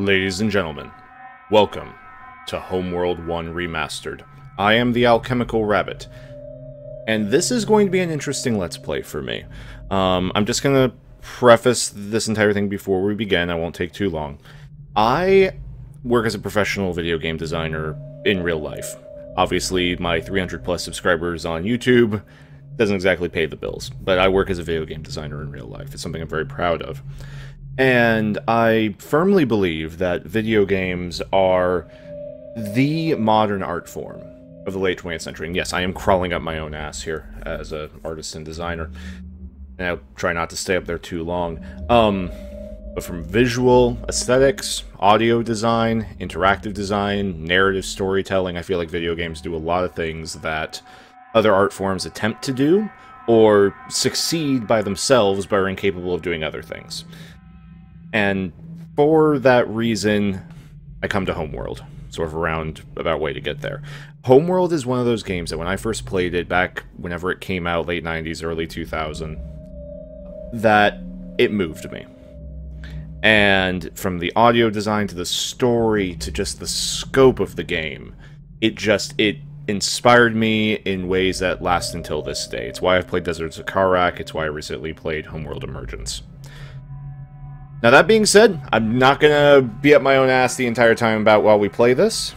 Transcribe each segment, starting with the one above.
Ladies and gentlemen, welcome to Homeworld 1 Remastered. I am the Alchemical Rabbit, and this is going to be an interesting Let's Play for me. I'm just going to preface this entire thing before we begin. I won't take too long. I work as a professional video game designer in real life. Obviously, my 300 plus subscribers on YouTube doesn't exactly pay the bills, but I work as a video game designer in real life. It's something I'm very proud of. And I firmly believe that video games are the modern art form of the late 20th century. And yes, I am crawling up my own ass here as an artist and designer. And I'll try not to stay up there too long. But from visual aesthetics, audio design, interactive design, narrative storytelling, I feel like video games do a lot of things that other art forms attempt to do, or succeed by themselves but are incapable of doing other things. And for that reason, I come to Homeworld, sort of a roundabout way to get there. Homeworld is one of those games that when I first played it, back whenever it came out, late 90s, early 2000, that it moved me. And from the audio design to the story to just the scope of the game, it inspired me in ways that last until this day. It's why I've played Deserts of Karak, it's why I recently played Homeworld Emergence. Now that being said, I'm not gonna be up my own ass the entire time about while we play this.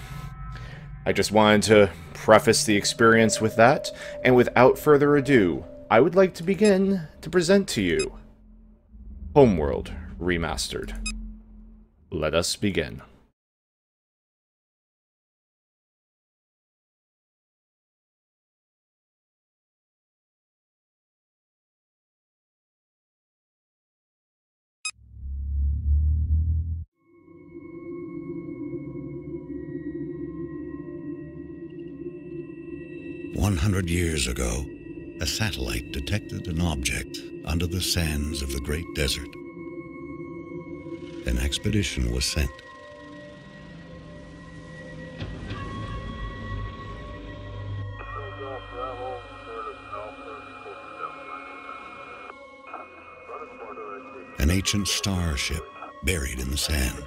I just wanted to preface the experience with that, and without further ado, I would like to begin to present to you Homeworld Remastered. Let us begin. "100 years ago, a satellite detected an object under the sands of the Great Desert. An expedition was sent. An ancient starship buried in the sand.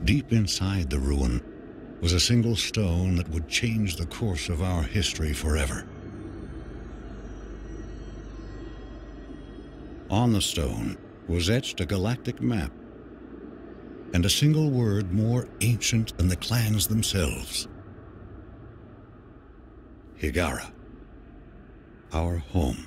Deep inside the ruin was a single stone that would change the course of our history forever. On the stone was etched a galactic map, and a single word more ancient than the clans themselves. Higara, our home.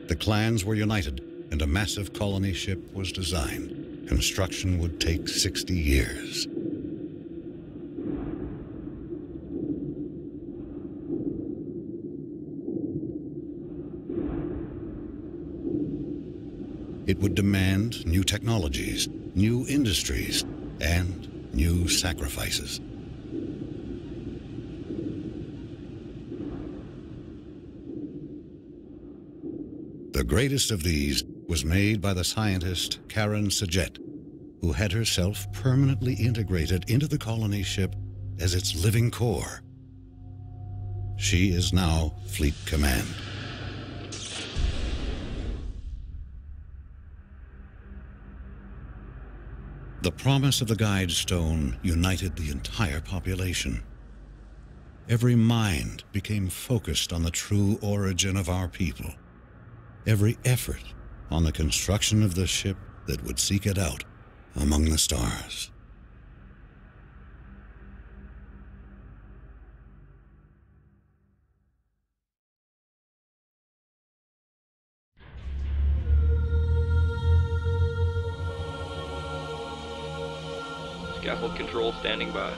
The clans were united, and a massive colony ship was designed. Construction would take 60 years. It would demand new technologies, new industries, and new sacrifices. The greatest of these was made by the scientist Karen Sajet, who had herself permanently integrated into the colony ship as its living core. She is now Fleet Command. The promise of the Guide Stone united the entire population. Every mind became focused on the true origin of our people. Every effort on the construction of the ship that would seek it out among the stars. Scaffold control standing by.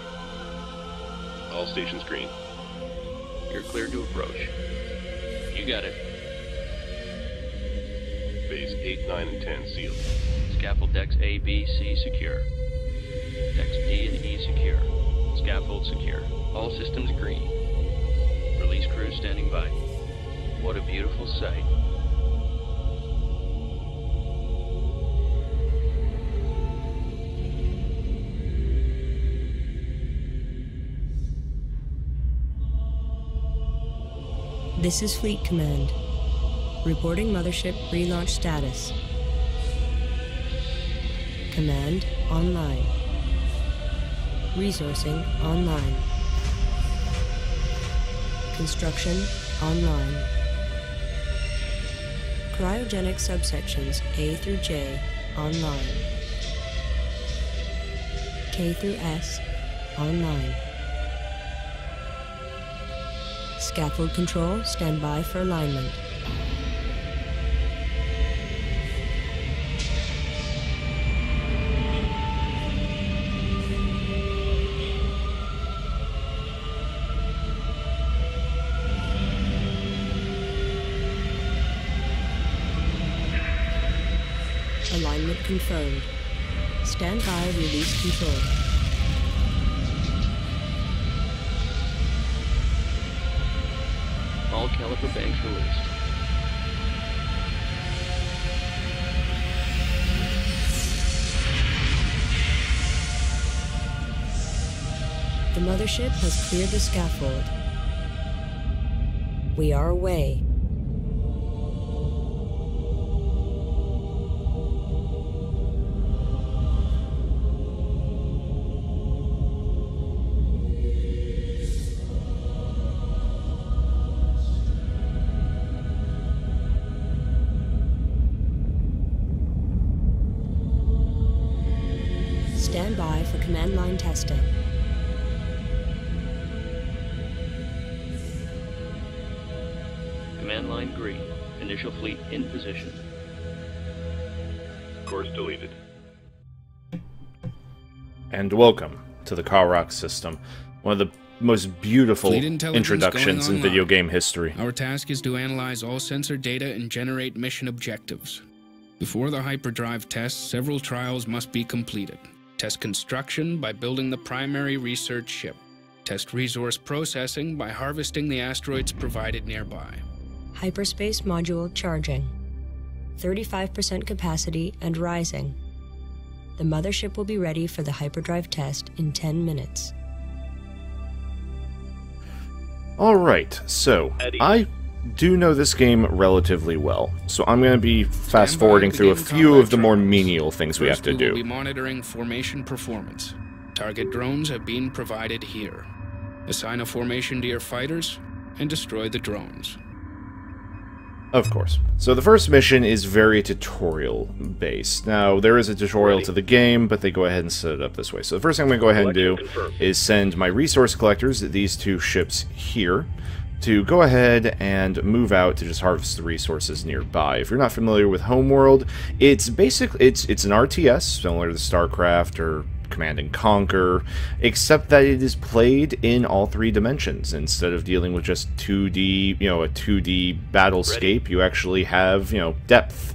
All stations green. You're cleared to approach. You got it. Bays 8, 9, and 10 sealed. Scaffold decks A, B, C secure. Decks D and E secure. Scaffold secure. All systems green. Release crew standing by. What a beautiful sight. This is Fleet Command. Reporting Mothership relaunch status. Command online. Resourcing online. Construction online. Cryogenic subsections A through J online. K through S online. Scaffold control, stand by for alignment. Alignment confirmed. Stand by, release control. All caliper banks released. The mothership has cleared the scaffold. We are away. Stand by for command line testing. Command line green. Initial fleet in position. Course deleted. And welcome to the Karok system, one of the most beautiful Fleet intelligence introductions going in video online. game history. Our task is to analyze all sensor data and generate mission objectives. Before the hyperdrive test, several trials must be completed. Test construction by building the primary research ship. Test resource processing by harvesting the asteroids provided nearby. Hyperspace module charging. 35% capacity and rising. The mothership will be ready for the hyperdrive test in 10 minutes. Alright, so Eddie. I do know this game relatively well, so I'm going to be fast-forwarding Stand by, through a begin few combat of the more trials. menial things we have First, to we will be do. monitoring formation performance. Target drones have been provided here. Assign a formation to your fighters and destroy the drones. Of course. So the first mission is very tutorial-based. Now, there is a tutorial to the game, but they go ahead and set it up this way. So the first thing I'm going to go ahead and do Collection confirmed. is send my resource collectors, these two ships here, to go ahead and move out to just harvest the resources nearby. If you're not familiar with Homeworld, it's basically it's an RTS similar to StarCraft or Command and Conquer, except that it is played in all three dimensions. Instead of dealing with just 2D, a 2D battlescape, you actually have, depth.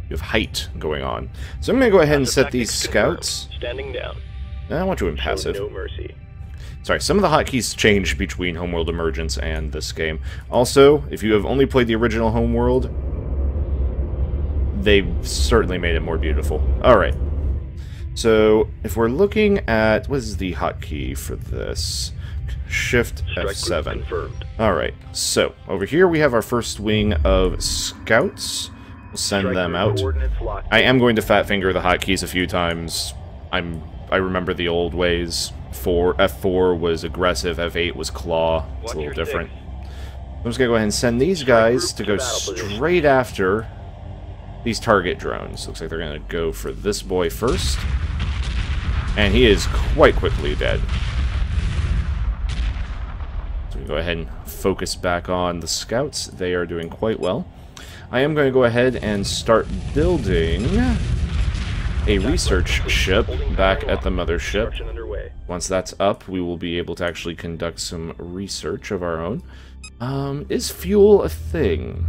You have height going on. So I'm going to go ahead and set these scouts. Standing down. I want to Show impassive. no mercy. Sorry, some of the hotkeys change between Homeworld Emergence and this game. Also, if you have only played the original Homeworld, they certainly made it more beautiful. Alright. So, if we're looking at... what is the hotkey for this? Shift Strike group F7. confirmed. Alright, so, over here we have our first wing of scouts. We'll send Strike them group out. coordinates locked. I am going to fat finger the hotkeys a few times. I remember the old ways. F4 was aggressive, F8 was claw. It's a little different. I'm just gonna go ahead and send these guys to go straight after these target drones. Looks like they're gonna go for this boy first. And he is quite quickly dead. So we go ahead and focus back on the scouts. They are doing quite well. I am going to go ahead and start building a research ship back at the mothership. Construction underway. Once that's up, we will be able to actually conduct some research of our own. Is fuel a thing?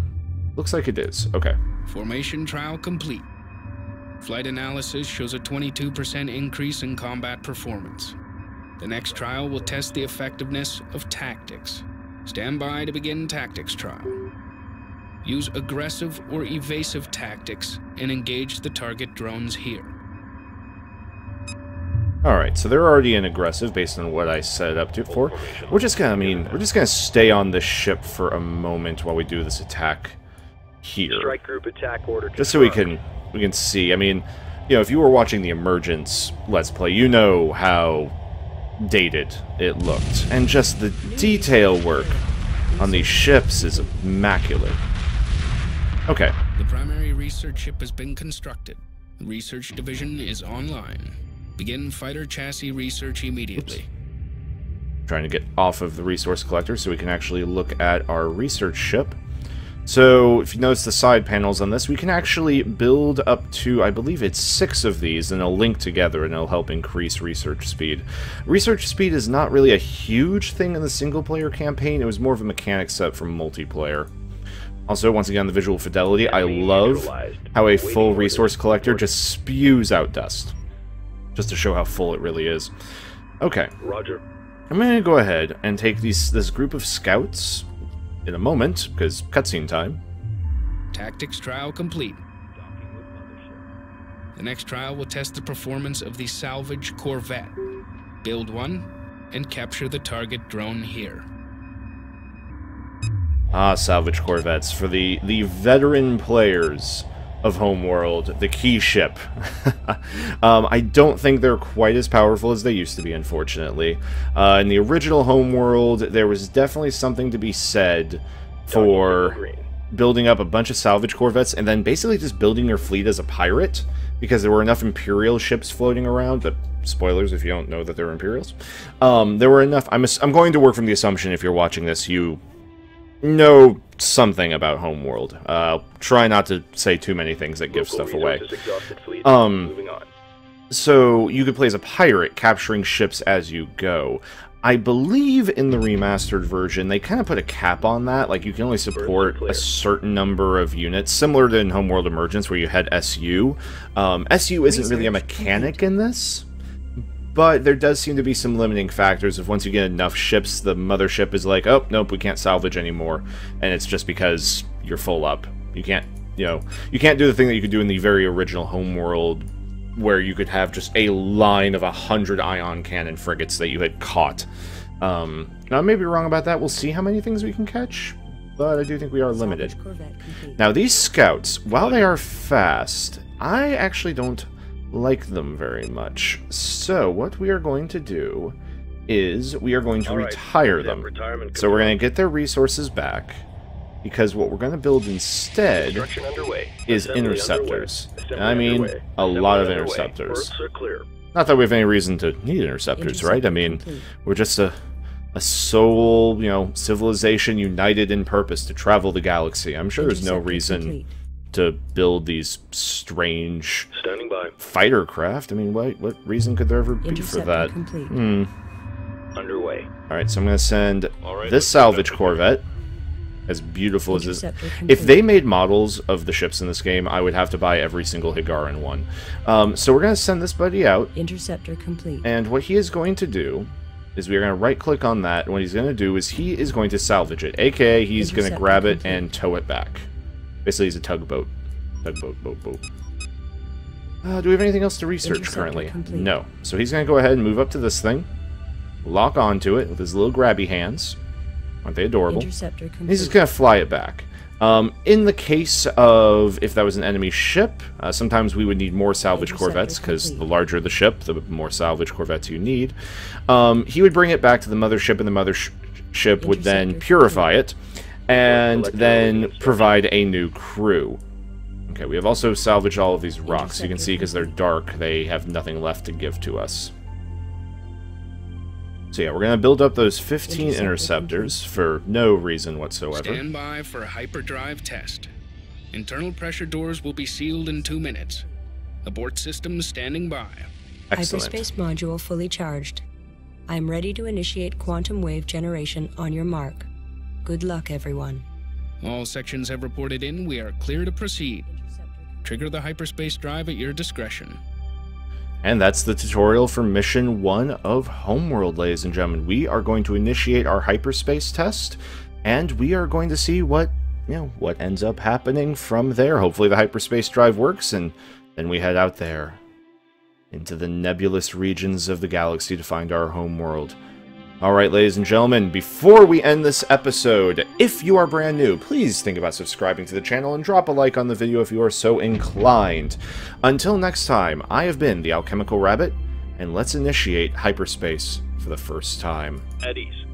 Looks like it is. Okay. Formation trial complete. Flight analysis shows a 22% increase in combat performance. The next trial will test the effectiveness of tactics. Stand by to begin tactics trial. Use aggressive or evasive tactics and engage the target drones here. Alright, so they're already in aggressive based on what I set it up to for. We're just gonna stay on this ship for a moment while we do this attack here. Strike group attack order. Just so we can see. I mean, you know, if you were watching the Emergence Let's Play, you know how dated it looked. And just the detail work on these ships is immaculate. Okay. The primary research ship has been constructed. The research division is online. Begin fighter chassis research immediately. Oops. Trying to get off of the resource collector so we can actually look at our research ship. So, if you notice the side panels on this, we can actually build up to, I believe it's 6 of these, and they'll link together and it'll help increase research speed. Research speed is not really a huge thing in the single-player campaign, it was more of a mechanic set for multiplayer. Also, once again, the visual fidelity, I love how a full resource collector just spews out dust. Just to show how full it really is. Okay. Roger. I'm going to go ahead and take this group of scouts in a moment, because cutscene time. Tactics trial complete. The next trial will test the performance of the salvage corvette. Build one and capture the target drone here. Ah, salvage corvettes. For the veteran players of Homeworld, the key ship. I don't think they're quite as powerful as they used to be, unfortunately. In the original Homeworld, there was definitely something to be said for building up a bunch of salvage corvettes and then basically just building your fleet as a pirate, because there were enough Imperial ships floating around. But spoilers if you don't know that they're Imperials. There were enough. I'm going to work from the assumption, if you're watching this, you know something about Homeworld. Try not to say too many things that give stuff away. So you could play as a pirate, capturing ships as you go. I believe in the remastered version, they kind of put a cap on that. Like, you can only support a certain number of units, similar to in Homeworld Emergence, where you had SU. SU isn't really a mechanic in this, but there does seem to be some limiting factors. If once you get enough ships, the mothership is like, oh, nope, we can't salvage anymore. And it's just because you're full up. You can't, you can't do the thing that you could do in the very original Homeworld, where you could have just a line of 100 ion cannon frigates that you had caught. Now, I may be wrong about that. We'll see how many things we can catch, but I do think we are limited. Now, these scouts, while they are fast, I actually don't like them very much. So what we are going to do is we are going to retire them. So we're going to get their resources back, because what we're going to build instead is interceptors. And I mean a lot of interceptors. Not that we have any reason to need interceptors, right? I mean, we're just a sole, civilization united in purpose to travel the galaxy. I'm sure there's no reason to build these strange fighter craft. I mean, what reason could there ever be for that? Underway. Alright, so I'm going to send this salvage corvette, as beautiful as it is. If they made models of the ships in this game, I would have to buy every single Higaran one. So we're going to send this buddy out. Interceptor complete. And what he is going to do is we're going to right-click on that, and what he's going to do is he is going to salvage it, aka he's going to grab it and tow it back. Basically, he's a tugboat. Boat. Do we have anything else to research currently? No. So he's going to go ahead and move up to this thing, lock onto it with his little grabby hands. Aren't they adorable? He's just going to fly it back. In the case of if that was an enemy ship, sometimes we would need more salvage corvettes, because the larger the ship, the more salvage corvettes you need. He would bring it back to the mothership, and the mothership would then purify it, and then provide a new crew. Okay, we have also salvaged all of these rocks. You can see, because they're dark, they have nothing left to give to us. So yeah, we're going to build up those 15 interceptors for no reason whatsoever. Stand by for a hyperdrive test. Internal pressure doors will be sealed in 2 minutes. Abort systems standing by. Excellent. Hyperspace module fully charged. I'm ready to initiate quantum wave generation on your mark. Good luck, everyone. All sections have reported in. We are clear to proceed. Trigger the hyperspace drive at your discretion. And that's the tutorial for Mission 1 of Homeworld, ladies and gentlemen. We are going to initiate our hyperspace test, and we are going to see what ends up happening from there. Hopefully the hyperspace drive works, and then we head out there into the nebulous regions of the galaxy to find our homeworld. Alright, ladies and gentlemen, before we end this episode, if you are brand new, please think about subscribing to the channel and drop a like on the video if you are so inclined. Until next time, I have been the Alchemical Rabbit, and let's initiate hyperspace for the first time. At ease.